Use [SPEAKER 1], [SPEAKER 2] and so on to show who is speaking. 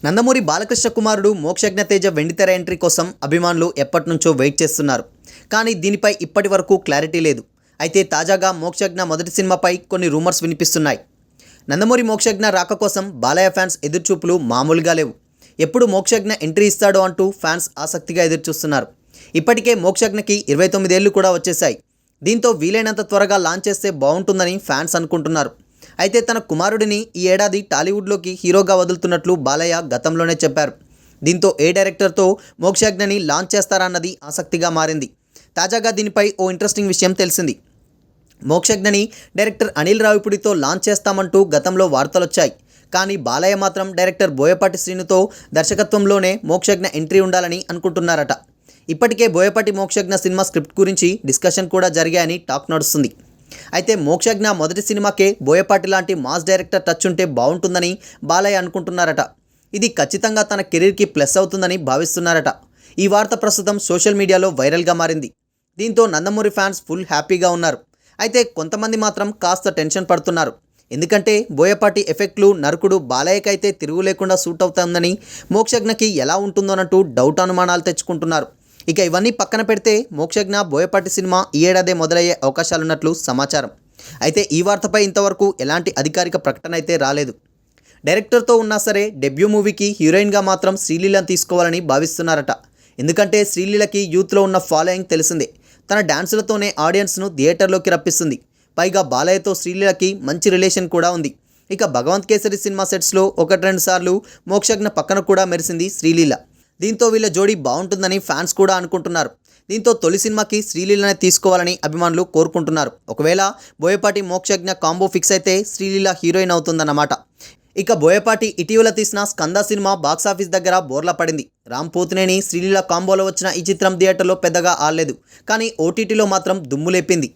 [SPEAKER 1] నందమూరి బాలకృష్ణ కుమారుడు మోక్షజ్ఞ తేజ వెండితెర ఎంట్రీ కోసం అభిమానులు ఎప్పటినుంచో వెయిట్ చేస్తున్నారు. కానీ దీనిపై ఇప్పటి వరకు క్లారిటీ లేదు. అయితే తాజాగా మోక్షజ్ఞ మొదటి సినిమాపై కొన్ని రూమర్స్ వినిపిస్తున్నాయి. నందమూరి మోక్షజ్ఞ రాక కోసం బాలయ్య ఫ్యాన్స్ ఎదురుచూపులు మామూలుగా లేవు. ఎప్పుడు మోక్షజ్ఞ ఎంట్రీ ఇస్తాడో అంటూ ఫ్యాన్స్ ఆసక్తిగా ఎదురుచూస్తున్నారు. ఇప్పటికే మోక్షజ్ఞకి 29 ఏళ్లు కూడా వచ్చేశాయి. దీంతో వీలైనంత త్వరగా లాంచ్ చేస్తే బాగుంటుందని ఫ్యాన్స్ అనుకుంటున్నారు. అయితే తన కుమారుడిని ఈ ఏడాది టాలీవుడ్లోకి హీరోగా వదులుతున్నట్లు బాలయ్య గతంలోనే చెప్పారు. దీంతో ఏ డైరెక్టర్తో మోక్షజ్ఞని లాంచ్ చేస్తారన్నది ఆసక్తిగా మారింది. తాజాగా దీనిపై ఓ ఇంట్రెస్టింగ్ విషయం తెలిసింది. మోక్షజ్ఞని డైరెక్టర్ అనిల్ రావిపూడితో లాంచ్ చేస్తామంటూ గతంలో వార్తలొచ్చాయి. కానీ బాలయ్య మాత్రం డైరెక్టర్ బోయపాటి శ్రీనుతో దర్శకత్వంలోనే మోక్షజ్ఞ ఎంట్రీ ఉండాలని అనుకుంటున్నారట. ఇప్పటికే బోయపాటి మోక్షజ్ఞ సినిమా స్క్రిప్ట్ గురించి డిస్కషన్ కూడా జరిగాయని టాక్ నడుస్తుంది. అయితే మోక్షజ్ఞ మొదటి సినిమాకే బోయపాటి లాంటి మాస్ డైరెక్టర్ టచ్ ఉంటే బాగుంటుందని బాలయ్య అనుకుంటున్నారట. ఇది ఖచ్చితంగా తన కెరీర్కి ప్లస్ అవుతుందని భావిస్తున్నారట. ఈ వార్త ప్రస్తుతం సోషల్ మీడియాలో వైరల్గా మారింది. దీంతో నందమూరి ఫ్యాన్స్ ఫుల్ హ్యాపీగా ఉన్నారు. అయితే కొంతమంది మాత్రం కాస్త టెన్షన్ పడుతున్నారు. ఎందుకంటే బోయపాటి ఎఫెక్ట్లు నరకుడు బాలయ్యకైతే తిరుగు లేకుండా సూట్ అవుతుందని, మోక్షజ్ఞకి ఎలా ఉంటుందోనంటూ డౌట్ అనుమానాలు తెచ్చుకుంటున్నారు. ఇక ఇవన్నీ పక్కన పెడితే మోక్షజ్ఞ బోయపాటి సినిమా ఈ ఏడాదే మొదలయ్యే అవకాశాలున్నట్లు సమాచారం. అయితే ఈ వార్తపై ఇంతవరకు ఎలాంటి అధికారిక ప్రకటన అయితే రాలేదు. డైరెక్టర్తో ఉన్నా సరే డెబ్యూ మూవీకి హీరోయిన్గా మాత్రం శ్రీలీలను తీసుకోవాలని భావిస్తున్నారట. ఎందుకంటే శ్రీలీలకి యూత్లో ఉన్న ఫాలోయింగ్ తెలిసిందే. తన డ్యాన్సులతోనే ఆడియన్స్ను థియేటర్లోకి రప్పిస్తుంది. పైగా బాలయ్యతో శ్రీలీలకి మంచి రిలేషన్ కూడా ఉంది. ఇక భగవంత్ కేసరి సినిమా సెట్స్లో 1-2 సార్లు మోక్షజ్ఞ పక్కన కూడా మెరిసింది శ్రీలీల. దీంతో వీళ్ళ జోడీ బాగుంటుందని ఫ్యాన్స్ కూడా అనుకుంటున్నారు. దీంతో తొలి సినిమాకి శ్రీలీలనే తీసుకోవాలని అభిమానులు కోరుకుంటున్నారు. ఒకవేళ బోయపాటి మోక్షజ్ఞ కాంబో ఫిక్స్ అయితే శ్రీలీల హీరోయిన్ అవుతుందన్నమాట. ఇక బోయపాటి ఇటీవల తీసిన స్కంద సినిమా బాక్సాఫీస్ దగ్గర బోర్లా పడింది. రామ్ పోతినేని శ్రీలీల కాంబోలో వచ్చిన ఈ చిత్రం థియేటర్లో పెద్దగా ఆడలేదు. కానీ ఓటీటీలో మాత్రం దుమ్ము లేపింది.